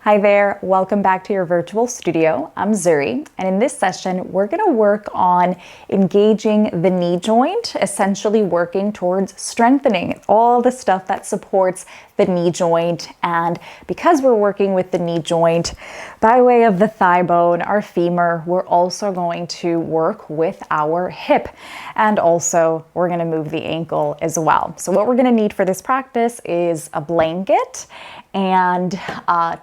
Hi there, welcome back to your virtual studio. I'm Zuri, and in this session, we're gonna work on engaging the knee joint, essentially working towards strengthening all the stuff that supports the knee joint. And because we're working with the knee joint by way of the thigh bone, our femur, we're also going to work with our hip. And also, we're gonna move the ankle as well. So what we're gonna need for this practice is a blanket and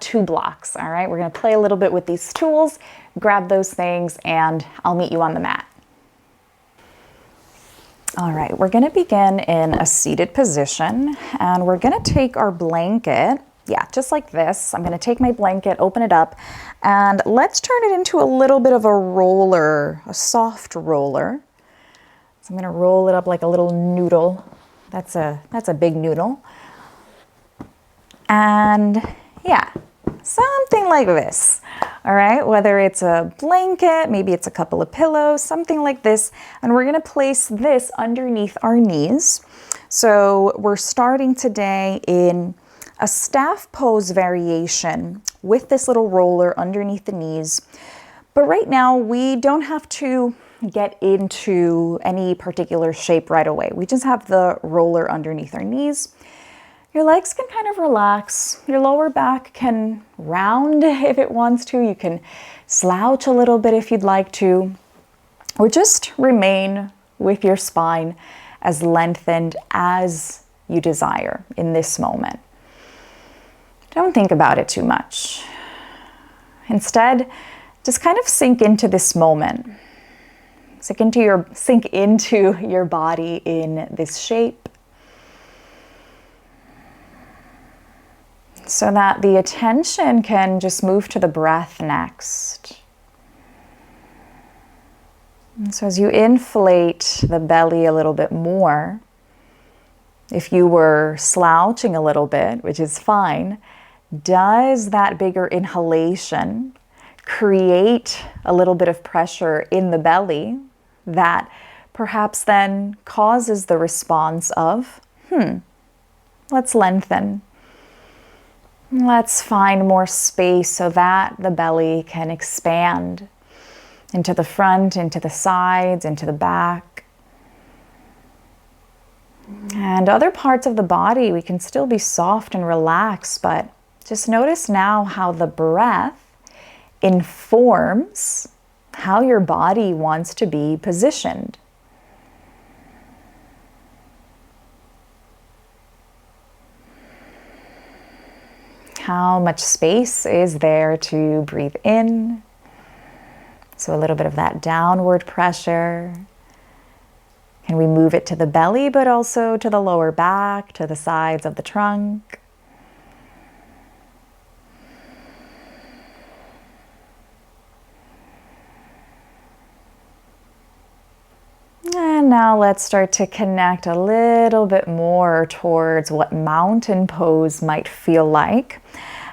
2 blocks, all right? We're gonna play a little bit with these tools, grab those things, and I'll meet you on the mat. All right, we're gonna begin in a seated position, and we're gonna take our blanket, just like this. I'm gonna take my blanket, open it up, and let's turn it into a little bit of a roller, a soft roller. So I'm gonna roll it up like a little noodle. That's a big noodle. And something like this, all right? Whether it's a blanket, maybe it's a couple of pillows, something like this. And we're gonna place this underneath our knees. So we're starting today in a staff pose variation with this little roller underneath the knees. But right now, we don't have to get into any particular shape right away. We just have the roller underneath our knees. Your legs can kind of relax. Your lower back can round if it wants to. You can slouch a little bit if you'd like to, or just remain with your spine as lengthened as you desire in this moment. Don't think about it too much. Instead, just kind of sink into this moment. Sink into your body in this shape, so that the attention can just move to the breath next. And so as you inflate the belly a little bit more, if you were slouching a little bit, which is fine, does that bigger inhalation create a little bit of pressure in the belly that perhaps then causes the response of, let's lengthen. Let's find more space so that the belly can expand into the front, into the sides, into the back. And other parts of the body, we can still be soft and relaxed, but just notice now how the breath informs how your body wants to be positioned. How much space is there to breathe in? So a little bit of that downward pressure. Can we move it to the belly, but also to the lower back, to the sides of the trunk? And now let's start to connect a little bit more towards what mountain pose might feel like.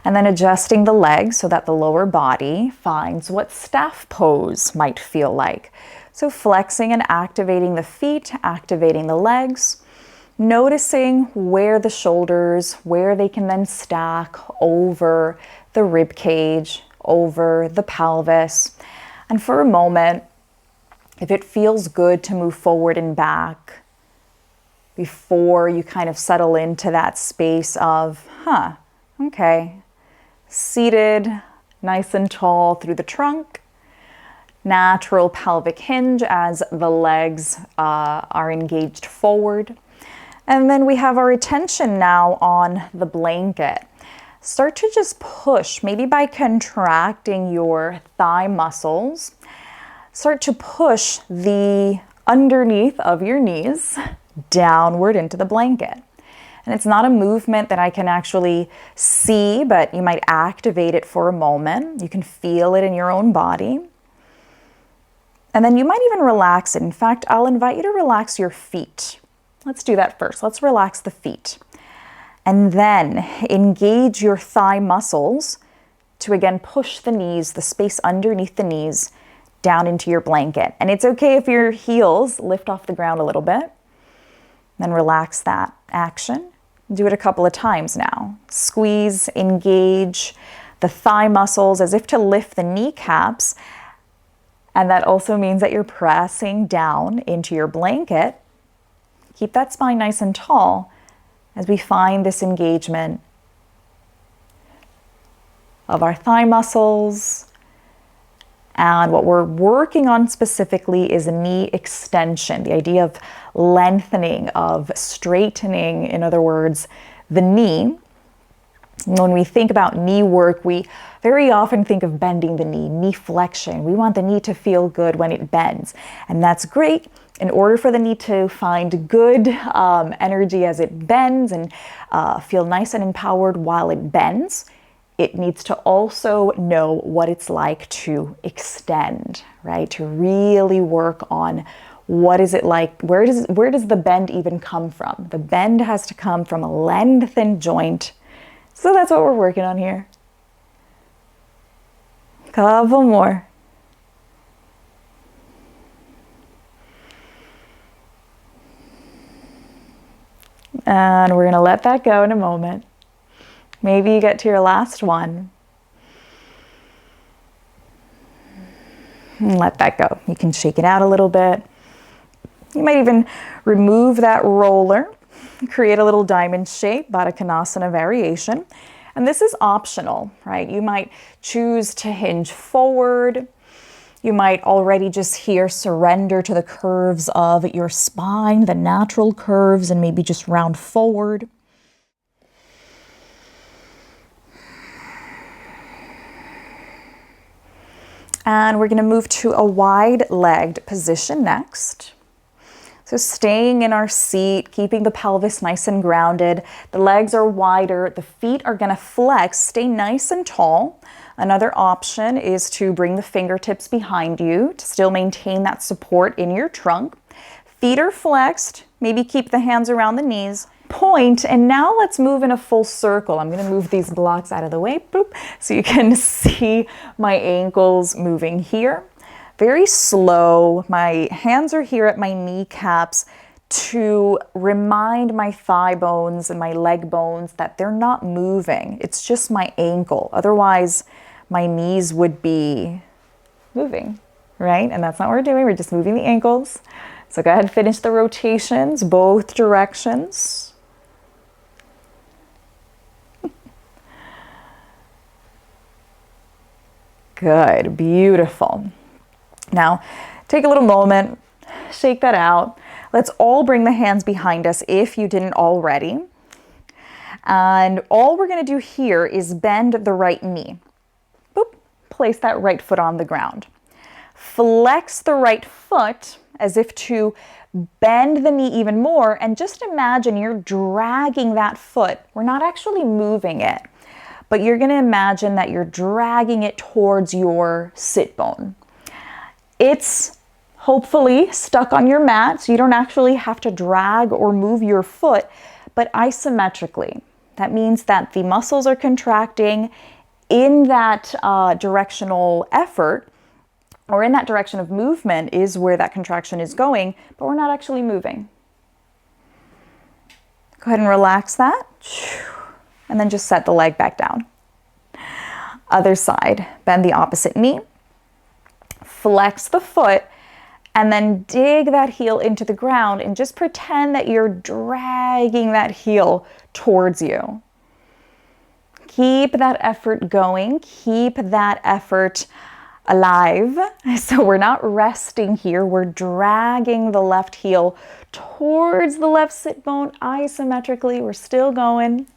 And then adjusting the legs so that the lower body finds what staff pose might feel like. So flexing and activating the feet, activating the legs, noticing where the shoulders, where they can then stack over the rib cage, over the pelvis. And for a moment, if it feels good to move forward and back before you kind of settle into that space of, okay, seated nice and tall through the trunk, natural pelvic hinge as the legs are engaged forward. And then we have our attention now on the blanket. Start to just push, maybe by contracting your thigh muscles. Start to push the underneath of your knees downward into the blanket. And it's not a movement that I can actually see, but you might activate it for a moment. You can feel it in your own body. And then you might even relax it. In fact, I'll invite you to relax your feet. Let's do that first. Let's relax the feet. And then engage your thigh muscles to again push the knees, the space underneath the knees, down into your blanket. And it's okay if your heels lift off the ground a little bit. Then relax that action. Do it a couple of times now. Squeeze, engage the thigh muscles as if to lift the kneecaps. And that also means that you're pressing down into your blanket. Keep that spine nice and tall as we find this engagement of our thigh muscles. And what we're working on specifically is knee extension, the idea of lengthening, of straightening, in other words, the knee. When we think about knee work, we very often think of bending the knee flexion. We want the knee to feel good when it bends. And that's great. In order for the knee to find good energy as it bends and feel nice and empowered while it bends, it needs to also know what it's like to extend, right? To really work on what is it like, where does the bend even come from? The bend has to come from a lengthened joint. So that's what we're working on here. Couple more. And we're going to let that go in a moment. Maybe you get to your last one. And let that go. You can shake it out a little bit. You might even remove that roller, create a little diamond shape, Baddha Konasana variation. And this is optional, right? You might choose to hinge forward. You might already just here surrender to the curves of your spine, the natural curves, and maybe just round forward. And we're going to move to a wide-legged position next. So staying in our seat, keeping the pelvis nice and grounded. The legs are wider. The feet are going to flex. Stay nice and tall. Another option is to bring the fingertips behind you to still maintain that support in your trunk. Feet are flexed. Maybe keep the hands around the knees. Point, and now let's move in a full circle. I'm going to move these blocks out of the way, boop, so you can see my ankles moving here. Very slow. My hands are here at my kneecaps to remind my thigh bones and my leg bones that they're not moving. It's just my ankle. Otherwise, my knees would be moving, right? And that's not what we're doing. We're just moving the ankles. So go ahead and finish the rotations, both directions. Good, beautiful. Now, take a little moment, shake that out. Let's all bring the hands behind us if you didn't already. And all we're gonna do here is bend the right knee. Boop, place that right foot on the ground. Flex the right foot as if to bend the knee even more, and just imagine you're dragging that foot. We're not actually moving it, but you're gonna imagine that you're dragging it towards your sit bone. It's hopefully stuck on your mat, so you don't actually have to drag or move your foot, but isometrically. That means that the muscles are contracting in that directional effort, or in that direction of movement is where that contraction is going, but we're not actually moving. Go ahead and relax that. And then just set the leg back down. Other side, bend the opposite knee. Flex the foot, and then dig that heel into the ground and just pretend that you're dragging that heel towards you. Keep that effort going. Keep that effort alive. So we're not resting here. We're dragging the left heel towards the left sit bone isometrically. We're still going.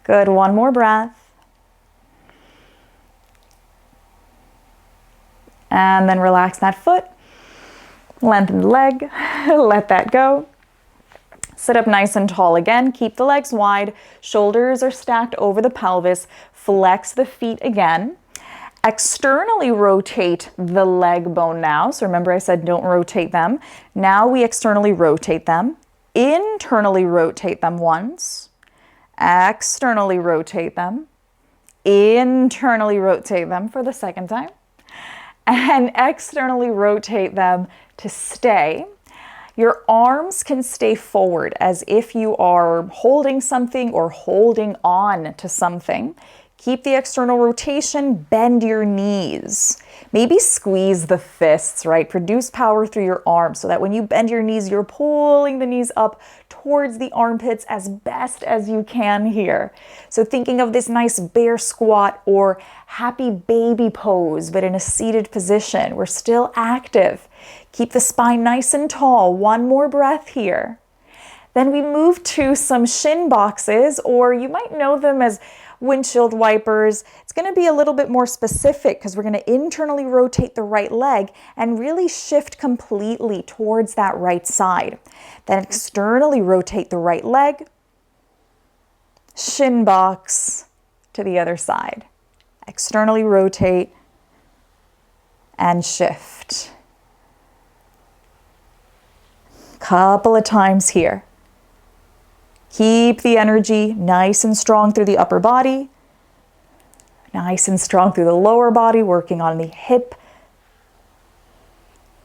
Good. One more breath. And then relax that foot. Lengthen the leg. Let that go. Sit up nice and tall again. Keep the legs wide. Shoulders are stacked over the pelvis. Flex the feet again. Externally rotate the leg bone now. So remember I said don't rotate them. Now we externally rotate them. Internally rotate them once. Externally rotate them. Internally rotate them for the second time. And externally rotate them to stay. Your arms can stay forward as if you are holding something or holding on to something. Keep the external rotation, bend your knees. Maybe squeeze the fists, right? Produce power through your arms so that when you bend your knees, you're pulling the knees up towards the armpits as best as you can here. So thinking of this nice bear squat or happy baby pose, but in a seated position. We're still active. Keep the spine nice and tall. One more breath here. Then we move to some shin boxes, or you might know them as windshield wipers. It's going to be a little bit more specific because we're going to internally rotate the right leg and really shift completely towards that right side. Then externally rotate the right leg, shin box to the other side. Externally rotate and shift. Couple of times here. Keep the energy nice and strong through the upper body, nice and strong through the lower body, working on the hip.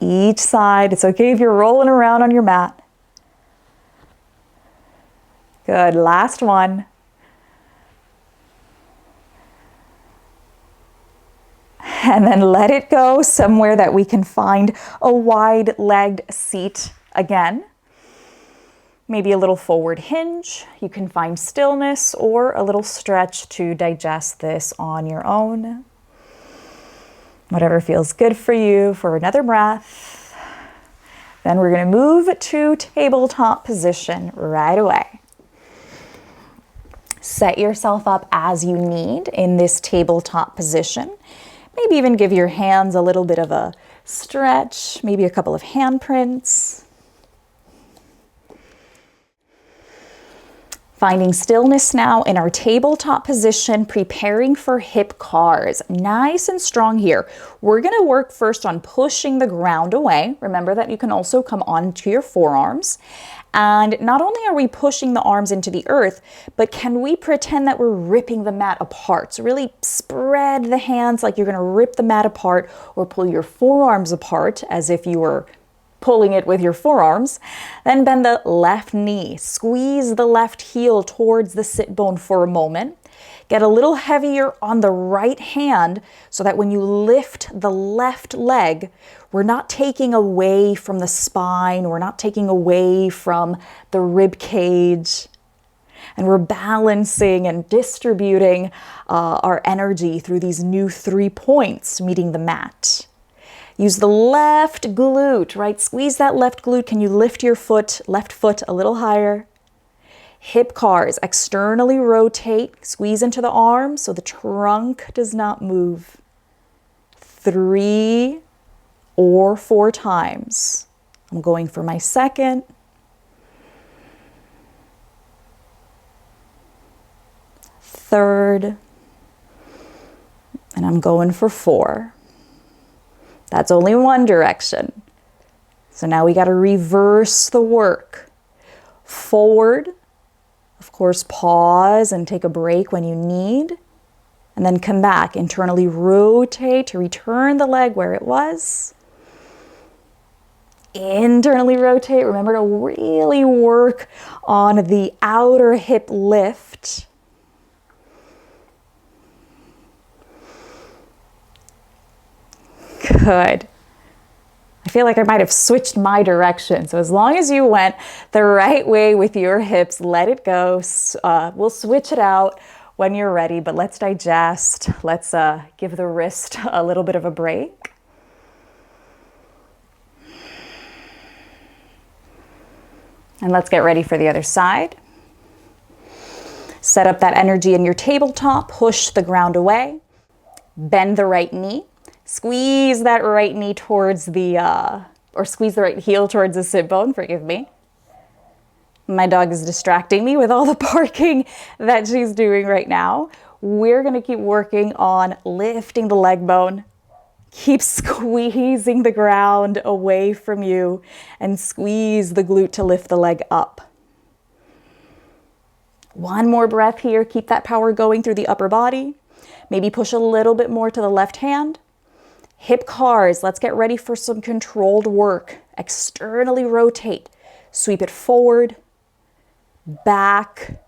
Each side. It's okay if you're rolling around on your mat. Good. Last one. And then let it go somewhere that we can find a wide-legged seat again. Maybe a little forward hinge. You can find stillness or a little stretch to digest this on your own. Whatever feels good for you for another breath. Then we're going to move to tabletop position right away. Set yourself up as you need in this tabletop position. Maybe even give your hands a little bit of a stretch, maybe a couple of handprints. Finding stillness now in our tabletop position, preparing for hip cars. Nice and strong here. We're going to work first on pushing the ground away. Remember that you can also come onto your forearms. And not only are we pushing the arms into the earth, but can we pretend that we're ripping the mat apart? So really spread the hands like you're going to rip the mat apart, or pull your forearms apart as if you were pulling it with your forearms. Then bend the left knee. Squeeze the left heel towards the sit bone for a moment. Get a little heavier on the right hand so that when you lift the left leg, we're not taking away from the spine, we're not taking away from the rib cage, and we're balancing and distributing our energy through these new 3 points meeting the mat. Use the left glute, right? Squeeze that left glute. Can you lift your left foot a little higher? Hip cars, externally rotate, squeeze into the arm so the trunk does not move. 3 or 4 times. I'm going for my second. Third. And I'm going for 4. That's only one direction. So now we got to reverse the work. Forward. Of course, pause and take a break when you need. And then come back. Internally rotate to return the leg where it was. Internally rotate. Remember to really work on the outer hip lift. Good. I feel like I might have switched my direction. So as long as you went the right way with your hips, let it go. We'll switch it out when you're ready, but let's digest. Let's give the wrist a little bit of a break. And let's get ready for the other side. Set up that energy in your tabletop. Push the ground away. Bend the right knee. Squeeze that right knee towards squeeze the right heel towards the sit bone, forgive me. My dog is distracting me with all the barking that she's doing right now. We're gonna keep working on lifting the leg bone. Keep squeezing the ground away from you and squeeze the glute to lift the leg up. One more breath here. Keep that power going through the upper body. Maybe push a little bit more to the left hand. Hip cars, let's get ready for some controlled work. Externally rotate. Sweep it forward, back,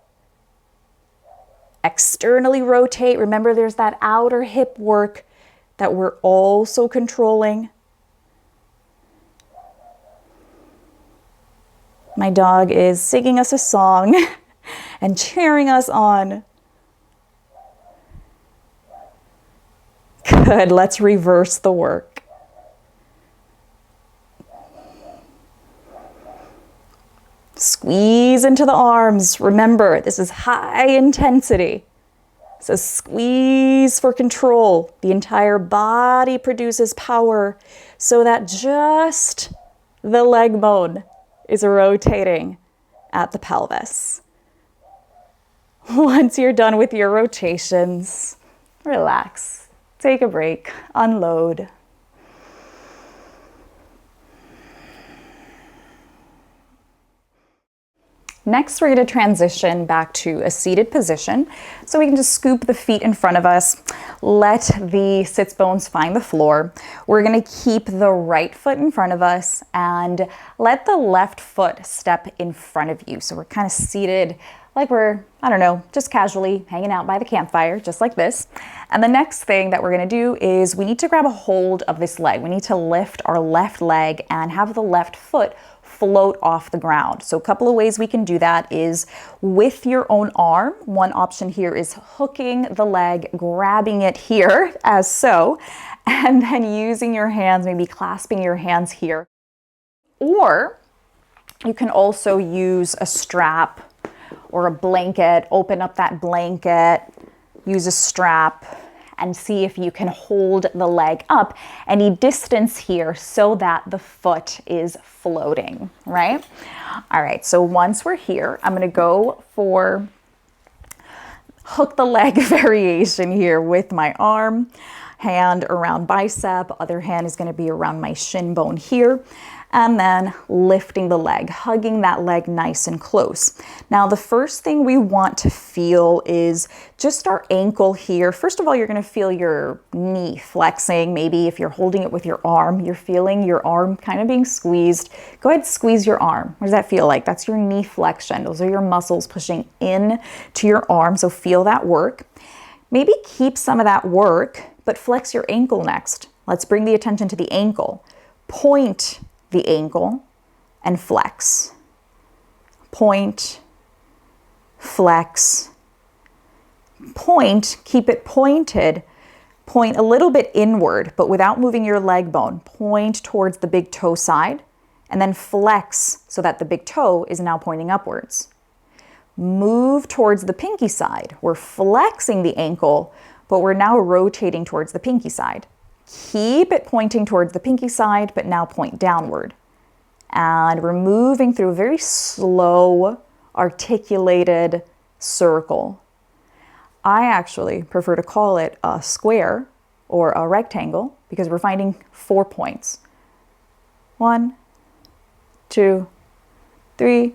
Externally rotate. Remember, there's that outer hip work that we're also controlling. My dog is singing us a song and cheering us on. Good, let's reverse the work. Squeeze into the arms. Remember, this is high intensity. So squeeze for control. The entire body produces power so that just the leg bone is rotating at the pelvis. Once you're done with your rotations, relax, take a break, unload. Next, we're going to transition back to a seated position. So we can just scoop the feet in front of us, let the sits bones find the floor. We're going to keep the right foot in front of us and let the left foot step in front of you. So we're kind of seated like we're, I don't know, just casually hanging out by the campfire, just like this. And the next thing that we're going to do is we need to grab a hold of this leg. We need to lift our left leg and have the left foot float off the ground. So a couple of ways we can do that is with your own arm. One option here is hooking the leg, grabbing it here as so, and then using your hands, maybe clasping your hands here. Or you can also use a strap or a blanket, open up that blanket, use a strap, and see if you can hold the leg up any distance here so that the foot is floating, right? All right, so once we're here, I'm gonna go for hook the leg variation here with my arm, hand around bicep, other hand is gonna be around my shin bone here, and then lifting the leg, hugging that leg nice and close. Now, the first thing we want to feel is just our ankle here. First of all, you're gonna feel your knee flexing. Maybe if you're holding it with your arm, you're feeling your arm kind of being squeezed. Go ahead, squeeze your arm. What does that feel like? That's your knee flexion. Those are your muscles pushing in to your arm, so feel that work. Maybe keep some of that work, but flex your ankle next. Let's bring the attention to the ankle. Point the ankle and flex. Point, flex, point, keep it pointed, point a little bit inward, but without moving your leg bone. Point towards the big toe side and then flex so that the big toe is now pointing upwards. Move towards the pinky side. We're flexing the ankle, but we're now rotating towards the pinky side. Keep it pointing towards the pinky side, but now point downward. And we're moving through a very slow, articulated circle. I actually prefer to call it a square or a rectangle because we're finding 4 points. 1, 2, 3,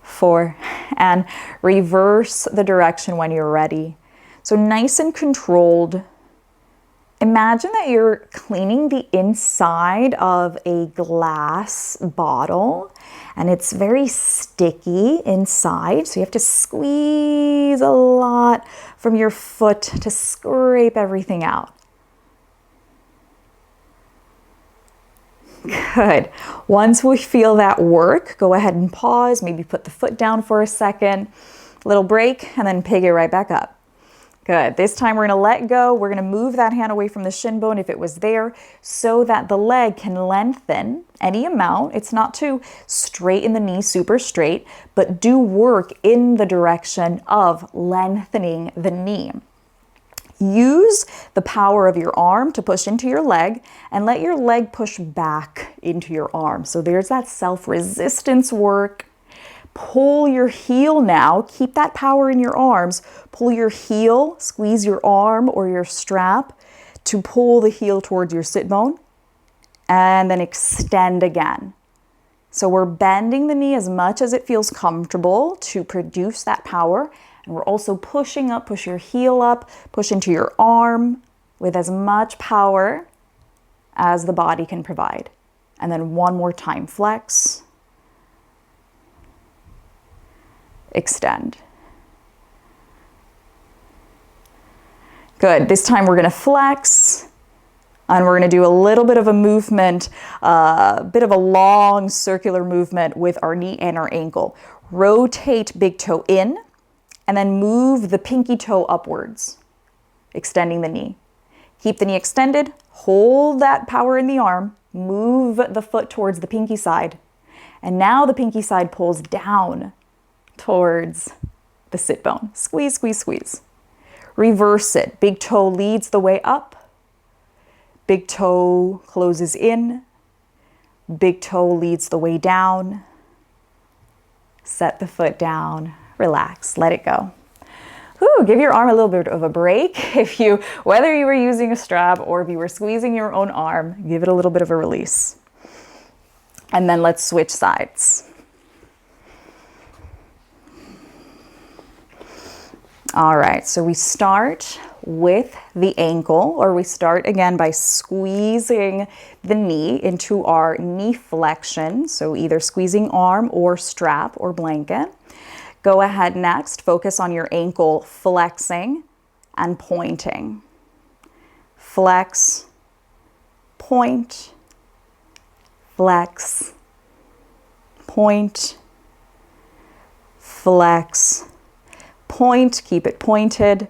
4, and reverse the direction when you're ready. So nice and controlled. Imagine that you're cleaning the inside of a glass bottle and it's very sticky inside. So you have to squeeze a lot from your foot to scrape everything out. Good. Once we feel that work, go ahead and pause, maybe put the foot down for a second, little break, and then pick it right back up. Good. This time we're going to let go. We're going to move that hand away from the shin bone if it was there so that the leg can lengthen any amount. It's not to straighten the knee super straight, but do work in the direction of lengthening the knee. Use the power of your arm to push into your leg and let your leg push back into your arm. So there's that self-resistance work. Pull your heel now, keep that power in your arms. Pull your heel, squeeze your arm or your strap to pull the heel towards your sit bone and then extend again. So we're bending the knee as much as it feels comfortable to produce that power. And we're also pushing up, push your heel up, push into your arm with as much power as the body can provide. And then one more time, flex. Extend. Good. This time we're going to flex, and we're going to do a little bit of a movement, a bit of a long circular movement with our knee and our ankle. Rotate big toe in, and then move the pinky toe upwards, extending the knee. Keep the knee extended, hold that power in the arm, move the foot towards the pinky side, and now the pinky side pulls down towards the sit bone. Squeeze, squeeze, squeeze. Reverse it. Big toe leads the way up. Big toe closes in. Big toe leads the way down. Set the foot down. Relax. Let it go. Whew, give your arm a little bit of a break. Whether you were using a strap or if you were squeezing your own arm, give it a little bit of a release. And then let's switch sides. All right, so we start with the ankle, or we start again by squeezing the knee into our knee flexion. So either squeezing arm or strap or blanket. Go ahead next, focus on your ankle flexing and pointing. Flex, point, flex, point, flex, point, keep it pointed,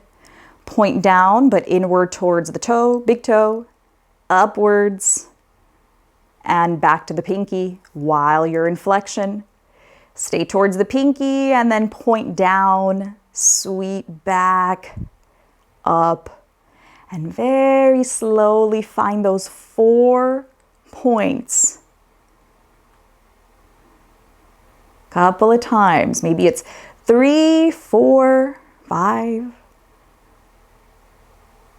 point down but inward towards the toe, big toe, upwards and back to the pinky while you're in flexion. Stay towards the pinky and then point down, sweep back, up, and very slowly find those 4 points. Couple of times, maybe it's 3, 4, 5,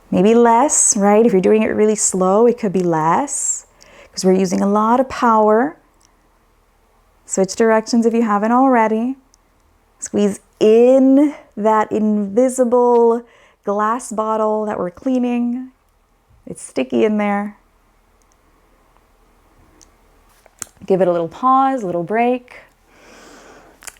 maybe less, right? If you're doing it really slow, it could be less because we're using a lot of power. Switch directions if you haven't already. Squeeze in that invisible glass bottle that we're cleaning. It's sticky in there. Give it a little pause, a little break.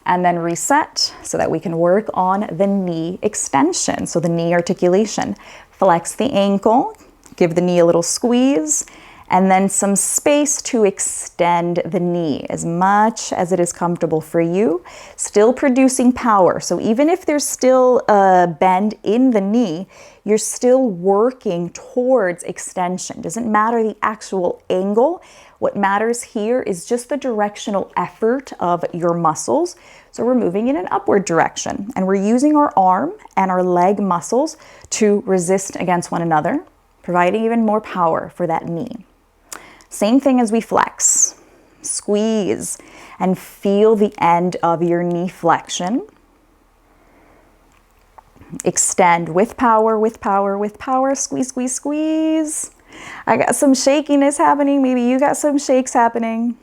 And then reset so that we can work on the knee extension, so the knee articulation. Flex the ankle, give the knee a little squeeze, and then some space to extend the knee as much as it is comfortable for you, still producing power. So even if there's still a bend in the knee, you're still working towards extension. Doesn't matter the actual angle. What matters here is just the directional effort of your muscles. So we're moving in an upward direction and we're using our arm and our leg muscles to resist against one another, providing even more power for that knee. Same thing as we flex. Squeeze and feel the end of your knee flexion. Extend with power, with power, with power. Squeeze, squeeze, squeeze. I got some shakiness happening. Maybe you got some shakes happening.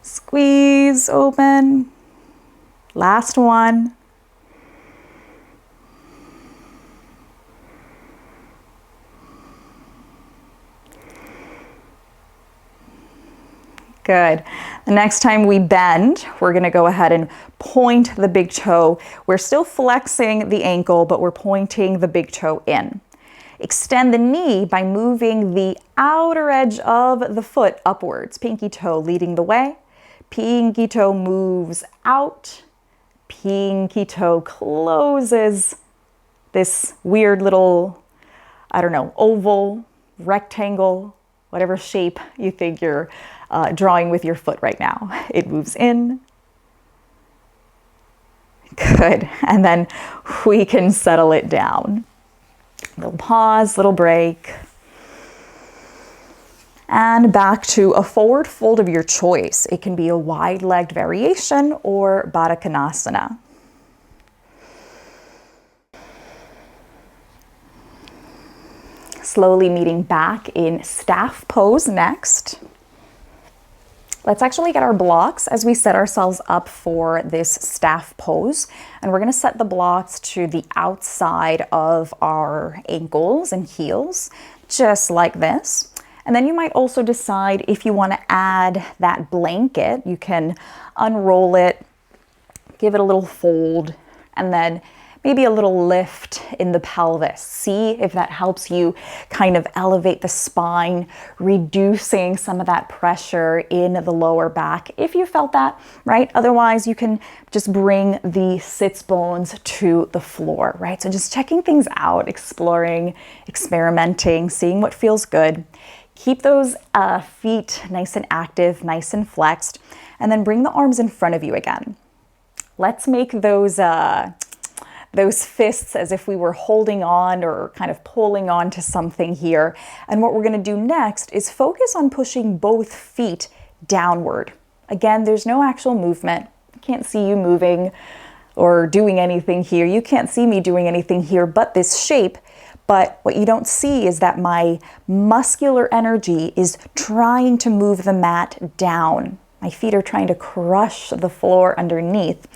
Squeeze, open. Last one. Good. The next time we bend, we're going to go ahead and point the big toe. We're still flexing the ankle, but we're pointing the big toe in. Extend the knee by moving the outer edge of the foot upwards. Pinky toe leading the way. Pinky toe moves out. Pinky toe closes this weird little, I don't know, oval, rectangle, whatever shape you think you're drawing with your foot right now. It moves in. Good. And then we can settle it down. Little pause, little break. And back to a forward fold of your choice. It can be a wide-legged variation or Baddha Konasana. Slowly meeting back in staff pose next. Let's actually get our blocks as we set ourselves up for this staff pose. And we're going to set the blocks to the outside of our ankles and heels, just like this. And then you might also decide if you want to add that blanket. You can unroll it, give it a little fold, and then maybe a little lift in the pelvis. See if that helps you kind of elevate the spine, reducing some of that pressure in the lower back if you felt that, right? Otherwise, you can just bring the sits bones to the floor, right? So just checking things out, exploring, experimenting, seeing what feels good. Keep those feet nice and active, nice and flexed, and then bring the arms in front of you again. Let's make those fists as if we were holding on or kind of pulling on to something here. And what we're going to do next is focus on pushing both feet downward. Again, there's no actual movement. I can't see you moving or doing anything here. You can't see me doing anything here but this shape. But what you don't see is that my muscular energy is trying to move the mat down. My feet are trying to crush the floor underneath,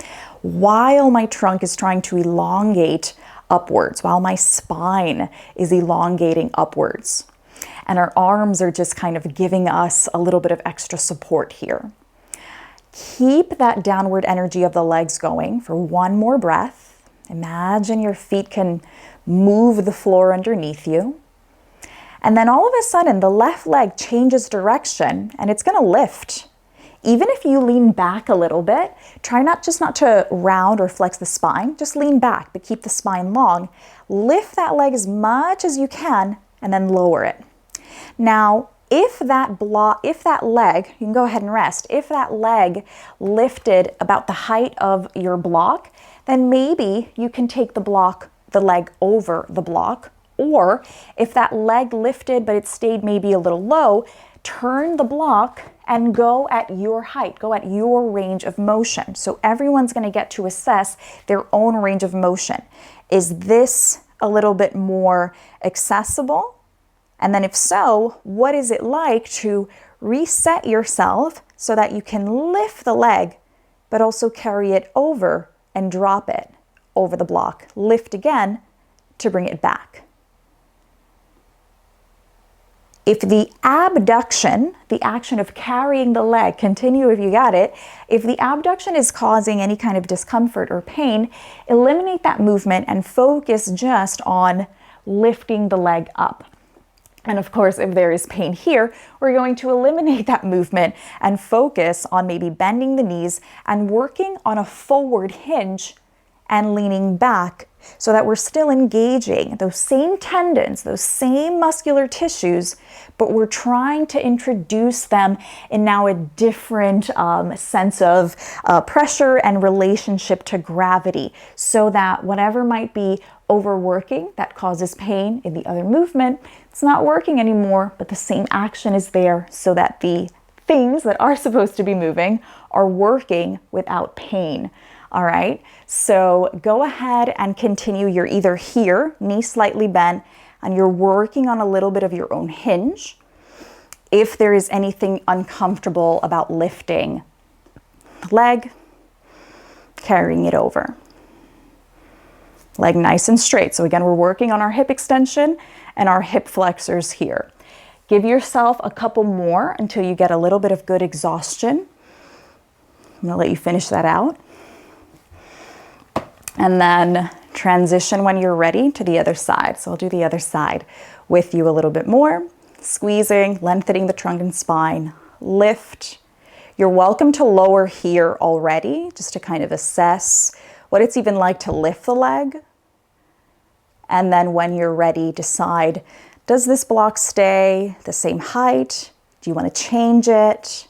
while my trunk is trying to elongate upwards, while my spine is elongating upwards. And our arms are just kind of giving us a little bit of extra support here. Keep that downward energy of the legs going for one more breath. Imagine your feet can move the floor underneath you. And then all of a sudden, the left leg changes direction and it's going to lift. Even if you lean back a little bit, try not to round or flex the spine, just lean back, but keep the spine long. Lift that leg as much as you can and then lower it. Now, if that leg, you can go ahead and rest. If that leg lifted about the height of your block, then maybe you can take the leg over the block. Or if that leg lifted but it stayed maybe a little low, turn the block and go at your height, go at your range of motion. So everyone's going to get to assess their own range of motion. Is this a little bit more accessible? And then if so, what is it like to reset yourself so that you can lift the leg, but also carry it over and drop it over the block. Lift again to bring it back. If the abduction, the action of carrying the leg, continue if you got it, if the abduction is causing any kind of discomfort or pain, eliminate that movement and focus just on lifting the leg up. And of course, if there is pain here, we're going to eliminate that movement and focus on maybe bending the knees and working on a forward hinge and leaning back so that we're still engaging those same tendons, those same muscular tissues, but we're trying to introduce them in now a different sense of pressure and relationship to gravity, so that whatever might be overworking that causes pain in the other movement, it's not working anymore, but the same action is there so that the things that are supposed to be moving are working without pain. All right, so go ahead and continue. You're either here, knee slightly bent, and you're working on a little bit of your own hinge. If there is anything uncomfortable about lifting the leg, carrying it over. Leg nice and straight. So again, we're working on our hip extension and our hip flexors here. Give yourself a couple more until you get a little bit of good exhaustion. I'm gonna let you finish that out. And then transition when you're ready to the other side. So I'll do the other side with you a little bit more. Squeezing, lengthening the trunk and spine. Lift. You're welcome to lower here already, just to kind of assess what it's even like to lift the leg. And then when you're ready, decide, does this block stay the same height? Do you want to change it?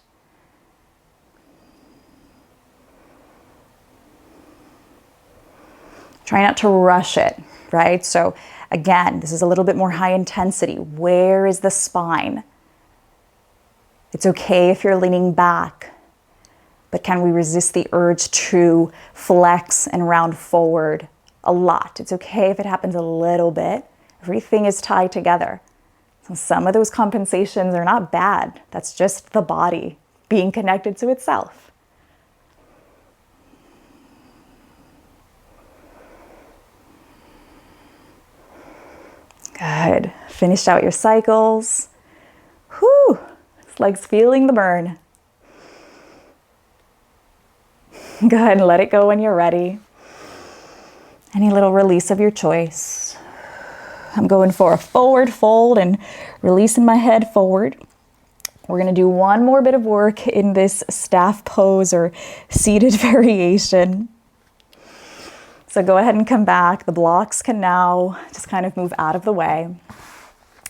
Try not to rush it, right? So again, this is a little bit more high intensity. Where is the spine? It's okay if you're leaning back, but can we resist the urge to flex and round forward a lot? It's okay if it happens a little bit. Everything is tied together. So some of those compensations are not bad. That's just the body being connected to itself. Good. Finished out your cycles. Whew. It's like feeling the burn. Go ahead and let it go when you're ready. Any little release of your choice. I'm going for a forward fold and releasing my head forward. We're going to do one more bit of work in this staff pose or seated variation. So go ahead and come back. The blocks can now just kind of move out of the way.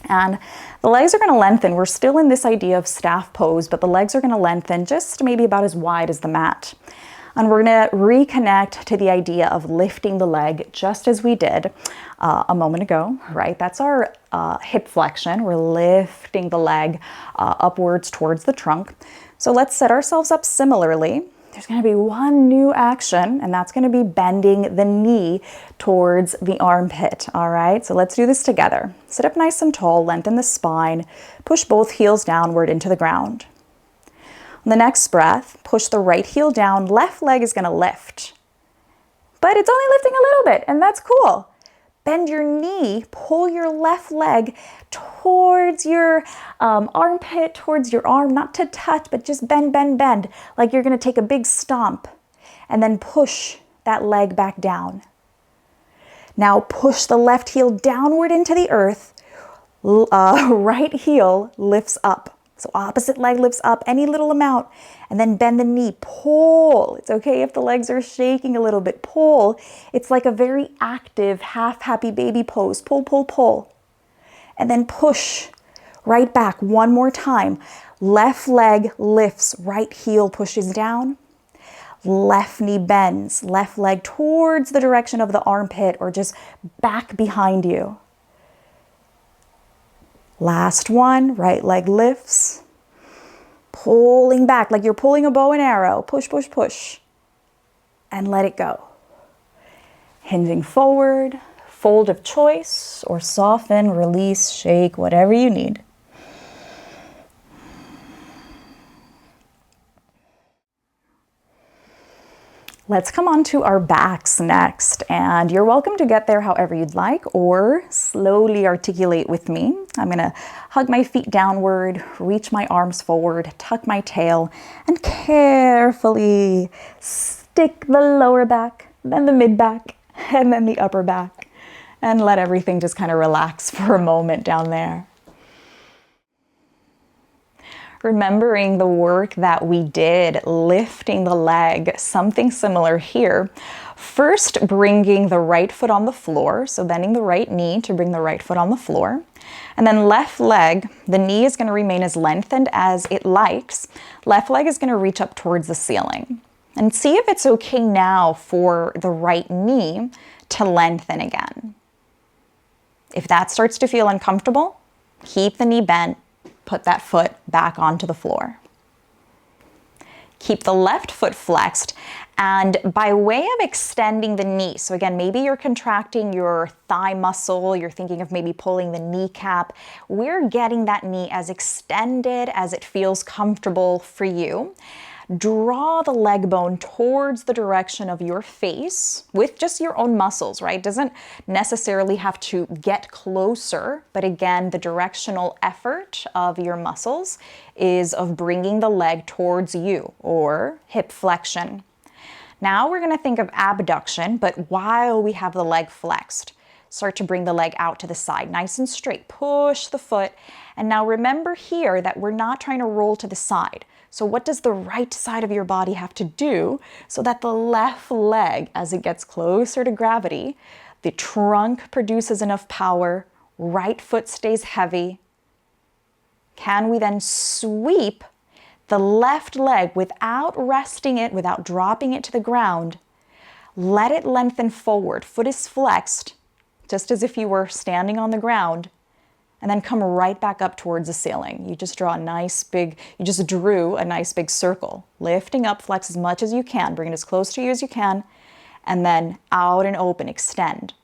And the legs are going to lengthen. We're still in this idea of staff pose, but the legs are going to lengthen just maybe about as wide as the mat. And we're going to reconnect to the idea of lifting the leg just as we did a moment ago, right? That's our hip flexion. We're lifting the leg upwards towards the trunk. So let's set ourselves up similarly. There's going to be one new action, and that's going to be bending the knee towards the armpit, all right? So let's do this together. Sit up nice and tall, lengthen the spine, push both heels downward into the ground. On the next breath, push the right heel down, left leg is going to lift. But it's only lifting a little bit, and that's cool. Bend your knee, pull your left leg towards your armpit, towards your arm, not to touch, but just bend, bend, bend, like you're going to take a big stomp, and then push that leg back down. Now push the left heel downward into the earth, right heel lifts up. So opposite leg lifts up any little amount, and then bend the knee, pull. It's okay if the legs are shaking a little bit, pull. It's like a very active, half happy baby pose, pull, pull, pull. And then push right back one more time. Left leg lifts, right heel pushes down. Left knee bends, left leg towards the direction of the armpit or just back behind you. Last one, right leg lifts, pulling back like you're pulling a bow and arrow. Push, push, push, and let it go. Hinging forward, fold of choice, or soften, release, shake, whatever you need. Let's come on to our backs next, and you're welcome to get there however you'd like or slowly articulate with me. I'm gonna hug my feet downward, reach my arms forward, tuck my tail, and carefully stick the lower back, then the mid back, and then the upper back, and let everything just kind of relax for a moment down there. Remembering the work that we did, lifting the leg, something similar here. First, bringing the right foot on the floor, so bending the right knee to bring the right foot on the floor. And then left leg, the knee is going to remain as lengthened as it likes. Left leg is going to reach up towards the ceiling. And see if it's okay now for the right knee to lengthen again. If that starts to feel uncomfortable, keep the knee bent. Put that foot back onto the floor. Keep the left foot flexed, and by way of extending the knee, so again, maybe you're contracting your thigh muscle, you're thinking of maybe pulling the kneecap, we're getting that knee as extended as it feels comfortable for you. Draw the leg bone towards the direction of your face with just your own muscles, right? Doesn't necessarily have to get closer, but again, the directional effort of your muscles is of bringing the leg towards you, or hip flexion. Now we're gonna think of abduction, but while we have the leg flexed, start to bring the leg out to the side, nice and straight, push the foot. And now remember here that we're not trying to roll to the side. So what does the right side of your body have to do so that the left leg, as it gets closer to gravity, the trunk produces enough power, right foot stays heavy. Can we then sweep the left leg without resting it, without dropping it to the ground? Let it lengthen forward, foot is flexed, just as if you were standing on the ground. And then come right back up towards the ceiling. You just drew a nice big circle. Lifting up, flex as much as you can, bring it as close to you as you can, and then out and open, extend.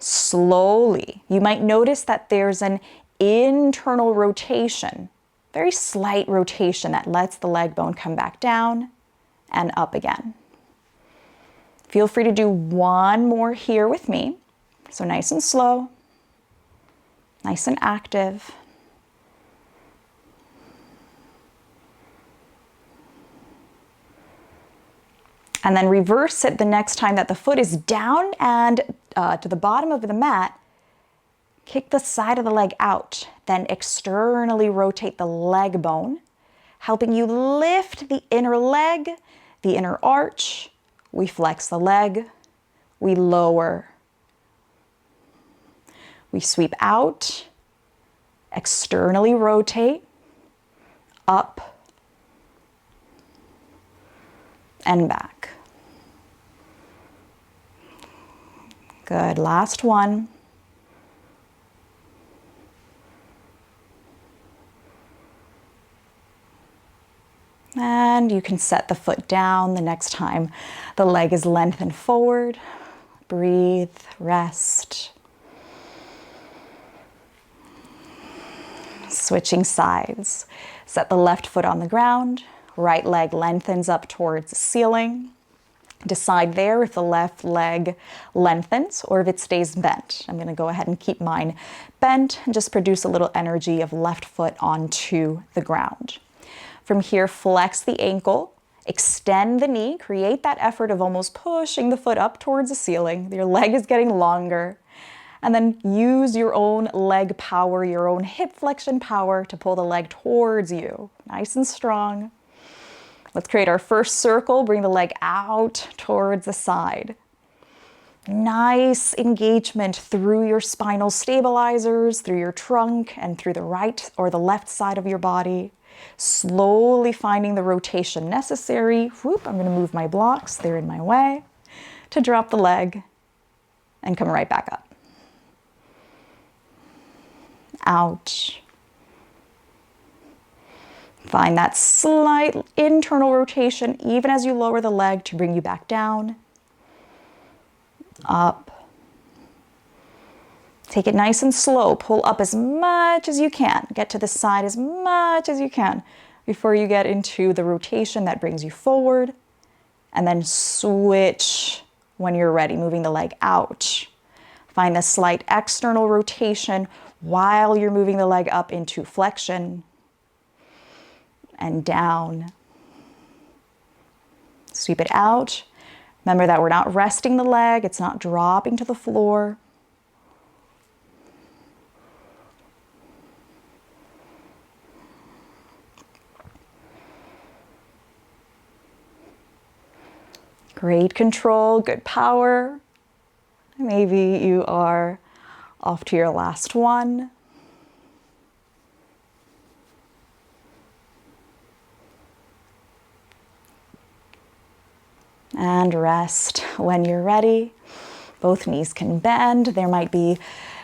Slowly, you might notice that there's an internal rotation, very slight rotation that lets the leg bone come back down and up again. Feel free to do one more here with me. So nice and slow. Nice and active. And then reverse it the next time that the foot is down and to the bottom of the mat. Kick the side of the leg out, then externally rotate the leg bone, helping you lift the inner leg, the inner arch. We flex the leg, we lower. We sweep out, externally rotate, up, and back. Good, last one. And you can set the foot down the next time the leg is lengthened forward. Breathe, rest. Switching sides. Set the left foot on the ground. Right leg lengthens up towards the ceiling. Decide there if the left leg lengthens or if it stays bent. I'm going to go ahead and keep mine bent and just produce a little energy of left foot onto the ground. From here, flex the ankle, extend the knee, create that effort of almost pushing the foot up towards the ceiling. Your leg is getting longer. And then use your own leg power, your own hip flexion power to pull the leg towards you. Nice and strong. Let's create our first circle. Bring the leg out towards the side. Nice engagement through your spinal stabilizers, through your trunk, and through the right or the left side of your body. Slowly finding the rotation necessary. Whoop, I'm going to move my blocks, they're in my way, to drop the leg and come right back up. Out. Find that slight internal rotation even as you lower the leg to bring you back down. Up. Take it nice and slow. Pull up as much as you can. Get to the side as much as you can before you get into the rotation that brings you forward. And then switch when you're ready, moving the leg out. Find the slight external rotation while you're moving the leg up into flexion and down. Sweep it out. Remember that we're not resting the leg. It's not dropping to the floor. Great control, good power. Maybe you are off to your last one. And rest when you're ready. Both knees can bend. There might be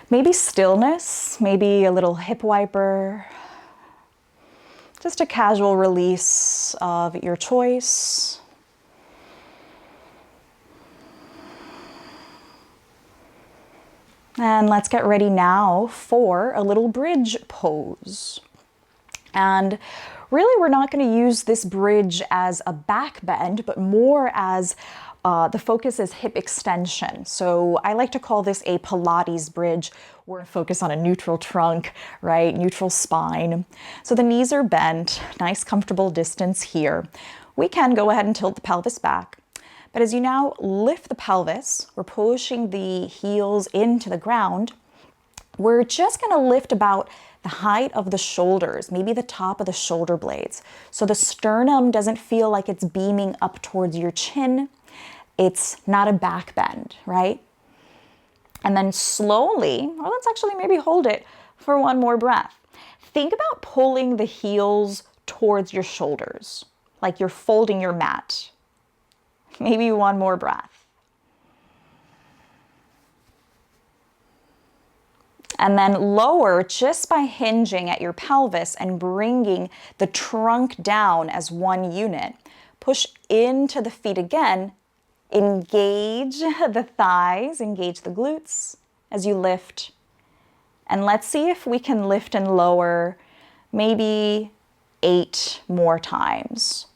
maybe stillness, maybe a little hip wiper. Just a casual release of your choice. And let's get ready now for a little bridge pose. And really, we're not going to use this bridge as a back bend, but more as the focus is hip extension. So I like to call this a Pilates bridge, where we focus on a neutral trunk, right? Neutral spine. So the knees are bent, nice comfortable distance here. We can go ahead and tilt the pelvis back. But as you now lift the pelvis, we're pushing the heels into the ground. We're just going to lift about the height of the shoulders, maybe the top of the shoulder blades. So the sternum doesn't feel like it's beaming up towards your chin. It's not a back bend, right? And then slowly, or let's actually maybe hold it for one more breath. Think about pulling the heels towards your shoulders, like you're folding your mat. Maybe one more breath. And then lower just by hinging at your pelvis and bringing the trunk down as one unit. Push into the feet again. Engage the thighs, engage the glutes as you lift. And let's see if we can lift and lower maybe 8 more times.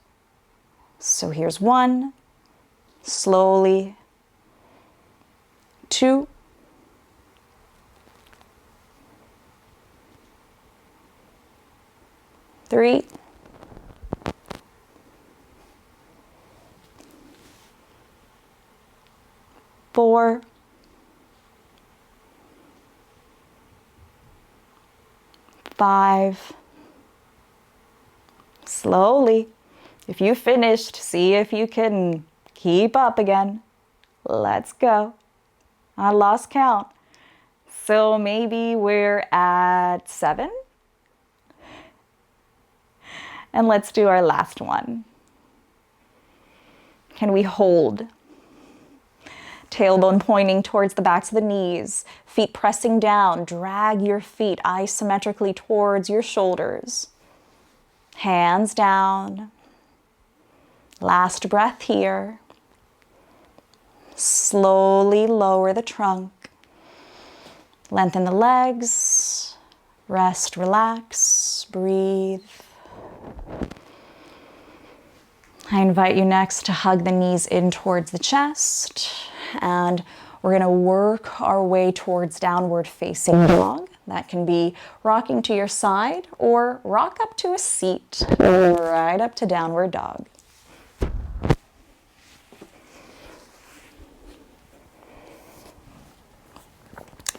So here's 1. Slowly. 2. 3. 4, 5. Slowly. If you finished, see if you can keep up again. Let's go. I lost count. So maybe we're at 7. And let's do our last one. Can we hold? Tailbone pointing towards the backs of the knees, feet pressing down. Drag your feet isometrically towards your shoulders. Hands down. Last breath here. Slowly lower the trunk. Lengthen the legs. Rest, relax, breathe. I invite you next to hug the knees in towards the chest, and we're going to work our way towards downward facing dog. That can be rocking to your side or rock up to a seat, right up to downward dog.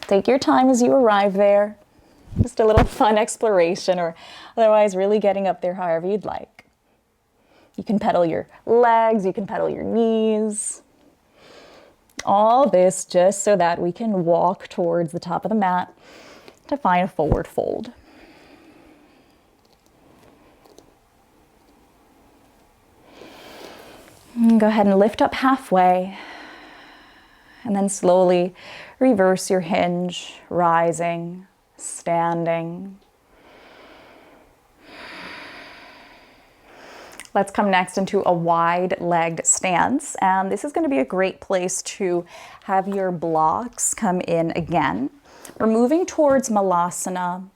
Take your time as you arrive there. Just a little fun exploration, or otherwise really getting up there however you'd like. You can pedal your legs, you can pedal your knees. All this just so that we can walk towards the top of the mat to find a forward fold. And go ahead and lift up halfway, and then slowly reverse your hinge, rising, standing. Let's come next into a wide-legged stance, and this is going to be a great place to have your blocks come in again. We're moving towards malasana,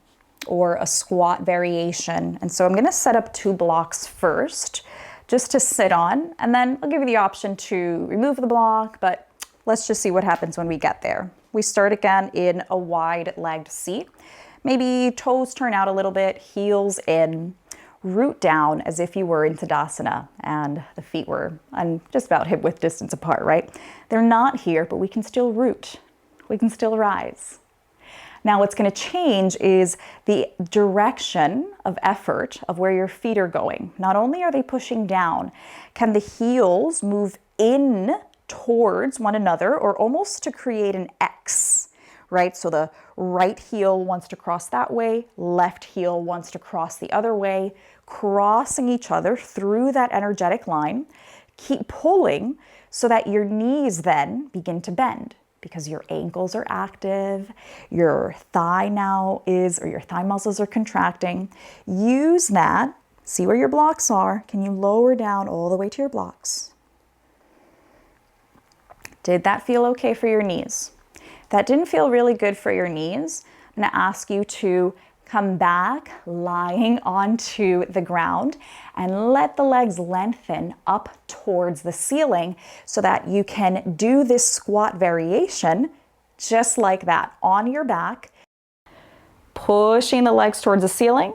or a squat variation, and so I'm going to set up 2 blocks first just to sit on, and then I'll give you the option to remove the block, but let's just see what happens when we get there. We start again in a wide-legged seat. Maybe toes turn out a little bit, heels in. Root down as if you were in Tadasana and the feet were just about hip width distance apart, right? They're not here, but we can still root. We can still rise. Now what's going to change is the direction of effort of where your feet are going. Not only are they pushing down, can the heels move in towards one another or almost to create an X, right? So the right heel wants to cross that way, left heel wants to cross the other way, crossing each other through that energetic line. Keep pulling so that your knees then begin to bend because your ankles are active, your thigh your thigh muscles are contracting. Use that. See where your blocks are. Can you lower down all the way to your blocks? Did that feel okay for your knees? That didn't feel really good for your knees. I'm going to ask you to come back lying onto the ground and let the legs lengthen up towards the ceiling so that you can do this squat variation just like that on your back, pushing the legs towards the ceiling,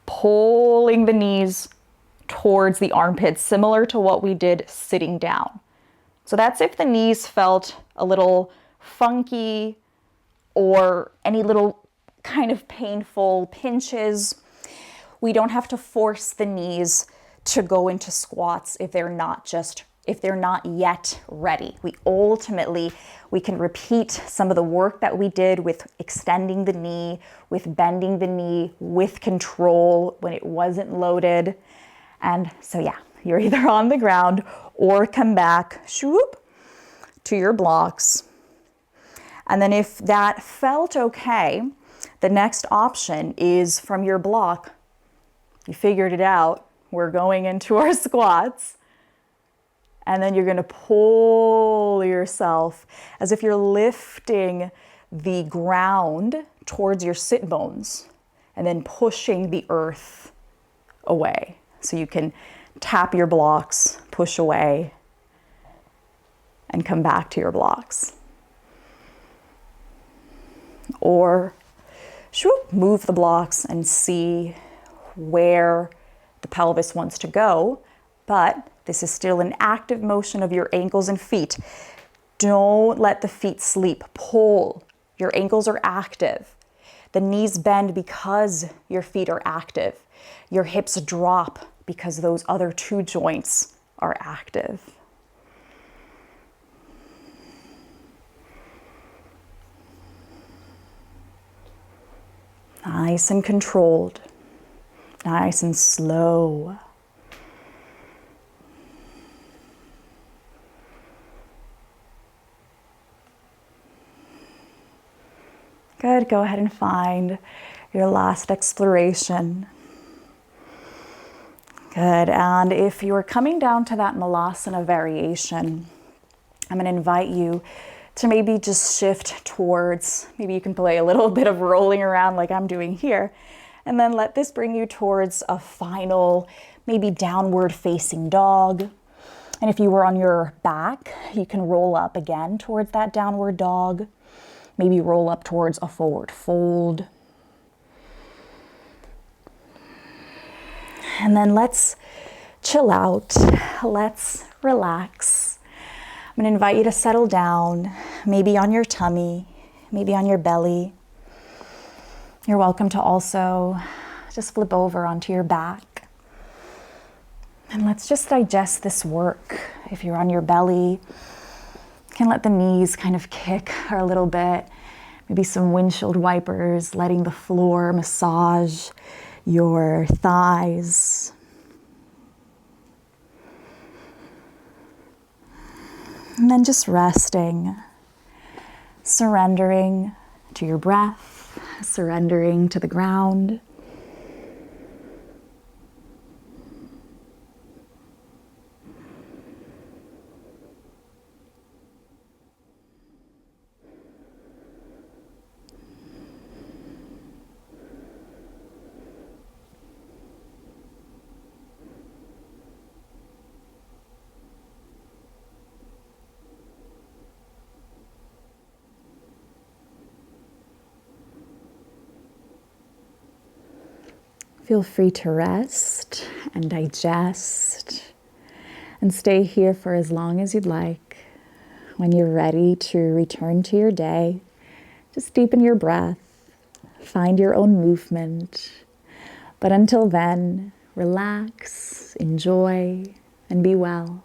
pulling the knees towards the armpits, similar to what we did sitting down. So that's if the knees felt a little funky or any little kind of painful pinches. We don't have to force the knees to go into squats if they're not yet ready. We can repeat some of the work that we did with extending the knee, with bending the knee, with control when it wasn't loaded. And so yeah, you're either on the ground or come back, swoop, to your blocks. And then if that felt okay, the next option is from your block. You figured it out. We're going into our squats. And then you're going to pull yourself as if you're lifting the ground towards your sit bones and then pushing the earth away. So you can tap your blocks, push away, and come back to your blocks. Or move the blocks and see where the pelvis wants to go, but this is still an active motion of your ankles and feet. Don't let the feet sleep. Pull. Your ankles are active. The knees bend because your feet are active. Your hips drop because those other two joints are active. Nice and controlled. Nice and slow. Good, go ahead and find your last exploration. Good, and if you're coming down to that Malasana variation, I'm gonna invite you to maybe just shift towards, maybe you can play a little bit of rolling around like I'm doing here, and then let this bring you towards a final, maybe downward facing dog. And if you were on your back, you can roll up again towards that downward dog. Maybe roll up towards a forward fold. And then let's chill out. Let's relax. I'm going to invite you to settle down, maybe on your tummy, maybe on your belly. You're welcome to also just flip over onto your back. And let's just digest this work. If you're on your belly, you can let the knees kind of kick a little bit. Maybe some windshield wipers, letting the floor massage your thighs. And then just resting, surrendering to your breath, surrendering to the ground. Feel free to rest and digest and stay here for as long as you'd like. When you're ready to return to your day, just deepen your breath, find your own movement. But until then, relax, enjoy, and be well.